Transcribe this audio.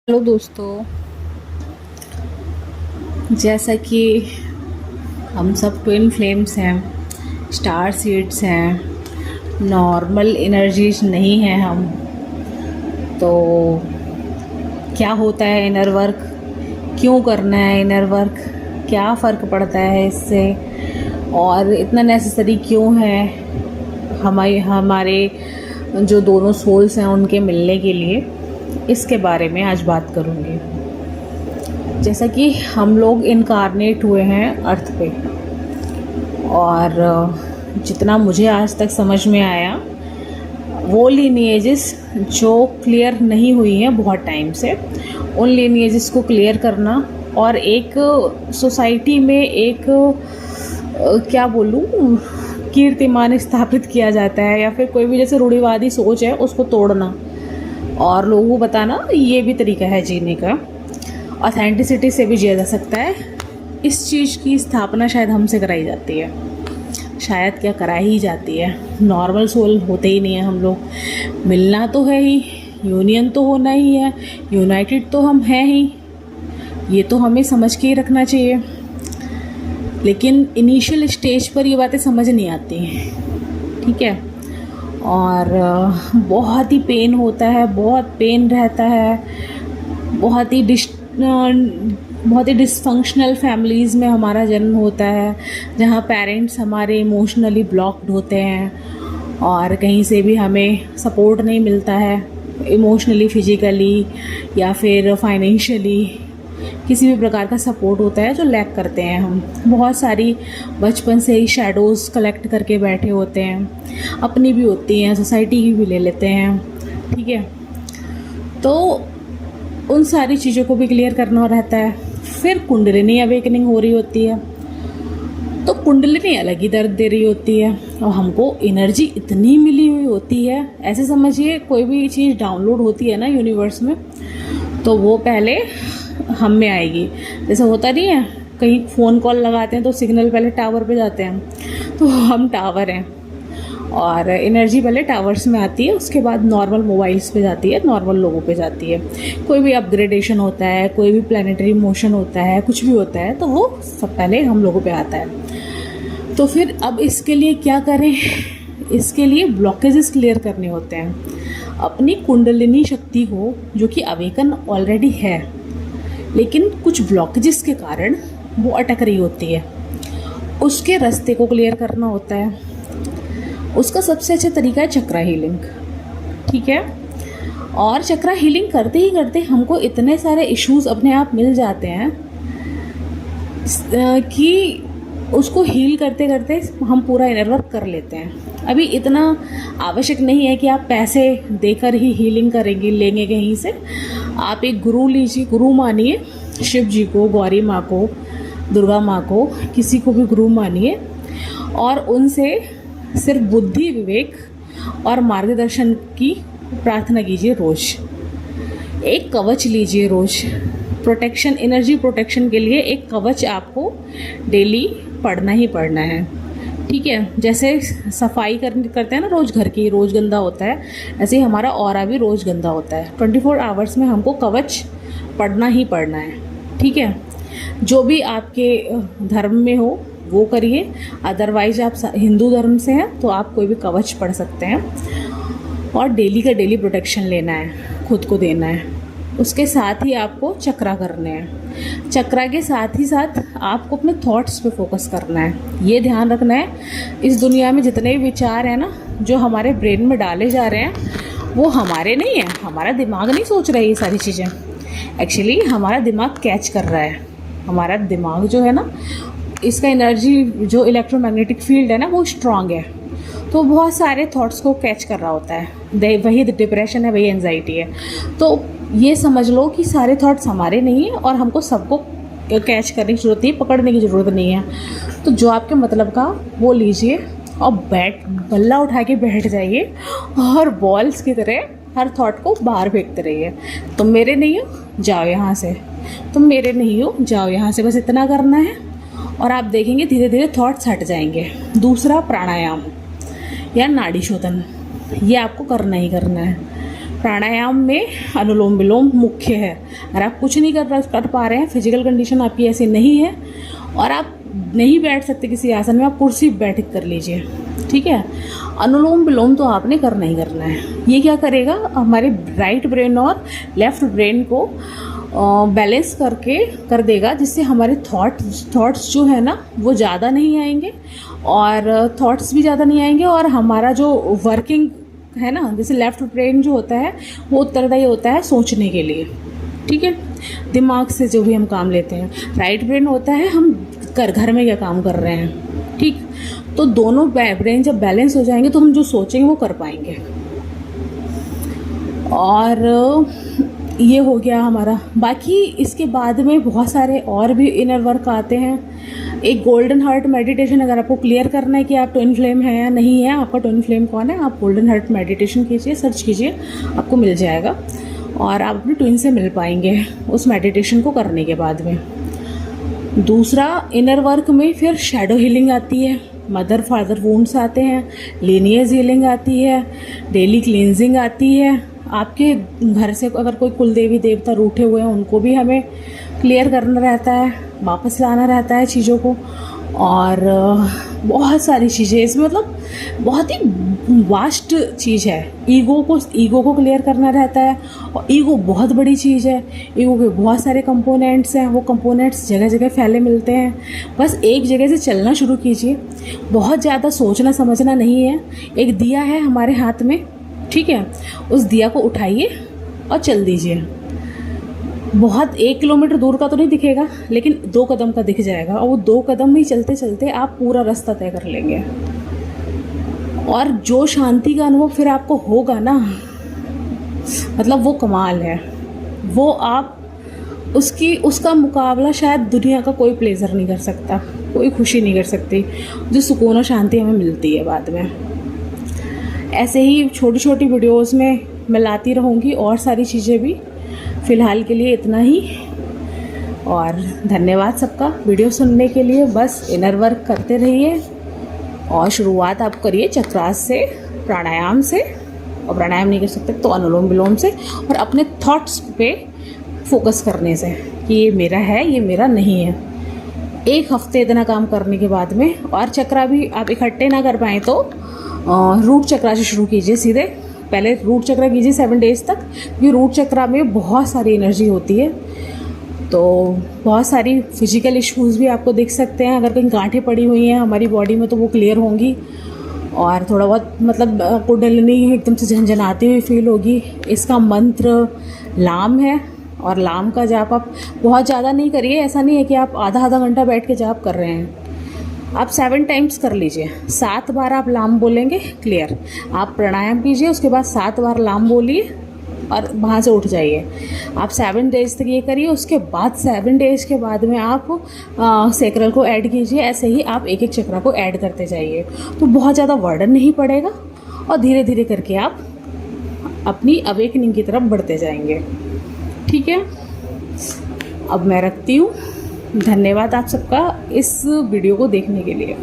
Hello दोस्तों। जैसा कि हम सब ट्विन फ्लेम्स हैं, स्टार सीड्स हैं, नॉर्मल एनर्जीज नहीं हैं हम। तो क्या होता है इनर वर्क, क्यों करना है इनर वर्क, क्या फ़र्क पड़ता है इससे और इतना नेसेसरी क्यों है हमारे जो दोनों सोल्स हैं उनके मिलने के लिए, इसके बारे में आज बात करूँगी। जैसा कि हम लोग इनकारनेट हुए हैं अर्थ पे, और जितना मुझे आज तक समझ में आया, वो लीनिएजेस जो क्लियर नहीं हुई हैं बहुत टाइम से, उन लीनिएजेस को क्लियर करना और एक सोसाइटी में एक क्या बोलूँ, कीर्तिमान स्थापित किया जाता है, या फिर कोई भी जैसे रूढ़िवादी सोच है उसको तोड़ना और लोगों को बताना ये भी तरीका है जीने का, ऑथेंटिसिटी से भी जिया जा सकता है। इस चीज़ की स्थापना शायद हमसे कराई जाती है, शायद क्या कराई ही जाती है। नॉर्मल सोल होते ही नहीं है हम लोग, मिलना तो है ही, यूनियन तो होना ही है, यूनाइटेड तो हम हैं ही, ये तो हमें समझ के ही रखना चाहिए। लेकिन इनिशियल स्टेज पर ये बातें समझ नहीं आती हैं, ठीक है। और बहुत ही पेन होता है, बहुत पेन रहता है, बहुत ही डिसफंक्शनल फैमिलीज़ में हमारा जन्म होता है, जहाँ पेरेंट्स हमारे इमोशनली ब्लॉक्ड होते हैं और कहीं से भी हमें सपोर्ट नहीं मिलता है, इमोशनली, फिजिकली या फिर फाइनेंशियली किसी भी प्रकार का सपोर्ट होता है जो लैक करते हैं हम। बहुत सारी बचपन से ही शैडोज़ कलेक्ट करके बैठे होते हैं, अपनी भी होती हैं, सोसाइटी की भी ले लेते हैं, ठीक है। तो उन सारी चीज़ों को भी क्लियर करना रहता है। फिर कुंडलिनी अवेकनिंग हो रही होती है, तो कुंडलिनी अलग ही दर्द दे रही होती है और हमको एनर्जी इतनी मिली हुई होती है। ऐसे समझिए, कोई भी चीज़ डाउनलोड होती है ना यूनिवर्स में, तो वो पहले हम में आएगी। जैसे होता नहीं है, कहीं फ़ोन कॉल लगाते हैं तो सिग्नल पहले टावर पे जाते हैं, तो हम टावर हैं और एनर्जी पहले टावर्स में आती है, उसके बाद नॉर्मल मोबाइल्स पे जाती है, नॉर्मल लोगों पे जाती है। कोई भी अपग्रेडेशन होता है, कोई भी प्लानिटरी मोशन होता है, कुछ भी होता है, तो वो सब पहले हम लोगों पे आता है। तो फिर अब इसके लिए क्या करें? इसके लिए ब्लॉकेजेस क्लियर करने होते हैं। अपनी कुंडलिनी शक्ति को, जो कि अवेकन ऑलरेडी है, लेकिन कुछ ब्लॉकेजेस के कारण वो अटक रही होती है, उसके रास्ते को क्लियर करना होता है। उसका सबसे अच्छा तरीका है चक्रा हीलिंग, ठीक है। और चक्रा हीलिंग करते ही करते हमको इतने सारे इश्यूज अपने आप मिल जाते हैं कि उसको हील करते करते हम पूरा इनर वर्क कर लेते हैं। अभी इतना आवश्यक नहीं है कि आप पैसे देकर ही हीलिंग करेंगे, लेंगे कहीं से। आप एक गुरु लीजिए, गुरु मानिए, शिव जी को, गौरी माँ को, दुर्गा माँ को, किसी को भी गुरु मानिए और उनसे सिर्फ बुद्धि, विवेक और मार्गदर्शन की प्रार्थना कीजिए। रोज़ एक कवच लीजिए, रोज़ प्रोटेक्शन, एनर्जी प्रोटेक्शन के लिए एक कवच आपको डेली पढ़ना ही पढ़ना है, ठीक है। जैसे सफाई करते हैं ना रोज़ घर की, रोज़ गंदा होता है, ऐसे ही हमारा ऑरा भी रोज़ गंदा होता है। 24 आवर्स में हमको कवच पढ़ना ही पढ़ना है, ठीक है। जो भी आपके धर्म में हो वो करिए, अदरवाइज आप हिंदू धर्म से हैं तो आप कोई भी कवच पढ़ सकते हैं और डेली का डेली प्रोटेक्शन लेना है, खुद को देना है। उसके साथ ही आपको चक्रा करने हैं। चक्रा के साथ ही साथ आपको अपने थॉट्स पे फोकस करना है। ये ध्यान रखना है, इस दुनिया में जितने भी विचार हैं ना, जो हमारे ब्रेन में डाले जा रहे हैं, वो हमारे नहीं हैं। हमारा दिमाग नहीं सोच रहा है ये सारी चीज़ें, एक्चुअली हमारा दिमाग कैच कर रहा है। हमारा दिमाग जो है ना, इसका एनर्जी, जो इलेक्ट्रोमैग्नेटिक फील्ड है ना, वो स्ट्रांग है, तो बहुत सारे थॉट्स को कैच कर रहा होता है। वही डिप्रेशन है, वही एंजाइटी है। तो ये समझ लो कि सारे थॉट्स हमारे नहीं हैं और हमको सबको कैच करने की ज़रूरत है, पकड़ने की ज़रूरत नहीं है। तो जो आपके मतलब का वो लीजिए और बल्ला उठा के बैठ जाइए और बॉल्स की तरह हर थॉट को बाहर फेंकते रहिए। तुम मेरे नहीं हो, जाओ यहाँ से, तुम मेरे नहीं हो, जाओ यहाँ से। बस इतना करना है और आप देखेंगे धीरे धीरे थॉट्स हट जाएंगे। दूसरा, प्राणायाम या नाड़ी शोधन, ये आपको करना ही करना है। प्राणायाम में अनुलोम विलोम मुख्य है। अगर आप कुछ नहीं कर पा रहे हैं, फिजिकल कंडीशन आपकी ऐसी नहीं है और आप नहीं बैठ सकते किसी आसन में, आप कुर्सी बैठ कर लीजिए, ठीक है। अनुलोम विलोम तो आपने करना ही करना है। ये क्या करेगा, हमारे राइट ब्रेन और लेफ्ट ब्रेन को बैलेंस करके कर देगा, जिससे हमारे थॉट्स जो है ना वो ज़्यादा नहीं आएंगे और थॉट्स भी ज़्यादा नहीं आएंगे, और हमारा जो वर्किंग है ना, जैसे लेफ्ट ब्रेन जो होता है वो उत्तरदायी होता है सोचने के लिए, ठीक है, दिमाग से जो भी हम काम लेते हैं। राइट ब्रेन होता है हम घर में क्या काम कर रहे हैं, ठीक। तो दोनों ब्रेन जब बैलेंस हो जाएंगे तो हम जो सोचेंगे वो कर पाएंगे। और ये हो गया हमारा। बाकी इसके बाद में बहुत सारे और भी इनर वर्क आते हैं। एक गोल्डन हार्ट मेडिटेशन, अगर आपको क्लियर करना है कि आप ट्विन फ्लेम है या नहीं है, आपका ट्विन फ्लेम कौन है, आप गोल्डन हार्ट मेडिटेशन कीजिए, सर्च कीजिए, आपको मिल जाएगा और आप अपने ट्विन से मिल पाएंगे उस मेडिटेशन को करने के बाद में। दूसरा इनर वर्क में फिर शैडो हीलिंग आती है, मदर फादर वुंड्स आते हैं, लीनियज हीलिंग आती है, डेली क्लींजिंग आती है। आपके घर से अगर कोई कुल देवी देवता रूठे हुए हैं उनको भी हमें क्लियर करना रहता है, वापस लाना रहता है चीज़ों को। और बहुत सारी चीज़ें इसमें, मतलब बहुत ही वास्ट चीज़ है। ईगो को क्लियर करना रहता है, और ईगो बहुत बड़ी चीज़ है। ईगो के बहुत सारे कंपोनेंट्स हैं, वो कंपोनेंट्स जगह जगह फैले मिलते हैं। बस एक जगह से चलना शुरू कीजिए, बहुत ज़्यादा सोचना समझना नहीं है। एक दिया है हमारे हाथ में, ठीक है, उस दिया को उठाइए और चल दीजिए। बहुत 1 किलोमीटर दूर का तो नहीं दिखेगा, लेकिन 2 कदम का दिख जाएगा, और वो 2 कदम ही चलते चलते आप पूरा रास्ता तय कर लेंगे। और जो शांति का अनुभव फिर आपको होगा ना, मतलब वो कमाल है। वो आप उसका मुकाबला शायद दुनिया का कोई प्लेजर नहीं कर सकता, कोई खुशी नहीं कर सकती, जो सुकून और शांति हमें मिलती है बाद में। ऐसे ही छोटी छोटी वीडियोस में मैं लाती रहूँगी और सारी चीज़ें भी। फ़िलहाल के लिए इतना ही, और धन्यवाद सबका वीडियो सुनने के लिए। बस इनर वर्क करते रहिए, और शुरुआत आप करिए चक्रास से, प्राणायाम से, और प्राणायाम नहीं कर सकते तो अनुलोम विलोम से, और अपने थॉट्स पे फोकस करने से कि ये मेरा है, ये मेरा नहीं है। 1 हफ्ते इतना काम करने के बाद में, और चक्रा भी आप इकट्ठे ना कर पाएँ तो रूट चक्रा से शुरू कीजिए सीधे। पहले रूट चक्रा कीजिए 7 डेज़ तक, क्योंकि रूट चक्रा में बहुत सारी एनर्जी होती है। तो बहुत सारी फिजिकल इश्यूज़ भी आपको दिख सकते हैं। अगर कहीं गांठें पड़ी हुई हैं हमारी बॉडी में तो वो क्लियर होंगी, और थोड़ा बहुत मतलब कुंडलिनी एकदम से झंझनाती हुई फील होगी। इसका मंत्र लाम है, और लाम का जाप आप बहुत ज़्यादा नहीं करिए। ऐसा नहीं है कि आप आधा घंटा बैठ के जाप कर रहे हैं, आप 7 टाइम्स कर लीजिए। 7 बार आप लाम बोलेंगे, क्लियर। आप प्राणायाम कीजिए, उसके बाद 7 बार लाम बोलिए और वहाँ से उठ जाइए। आप 7 डेज़ तक ये करिए, उसके बाद 7 डेज़ के बाद में आप सेक्रल को ऐड कीजिए। ऐसे ही आप एक एक चक्रा को ऐड करते जाइए, तो बहुत ज़्यादा वर्डन नहीं पड़ेगा, और धीरे धीरे करके आप अपनी अवेकनिंग की तरफ बढ़ते जाएंगे, ठीक है। अब मैं रखती हूँ। धन्यवाद आप सबका इस वीडियो को देखने के लिए।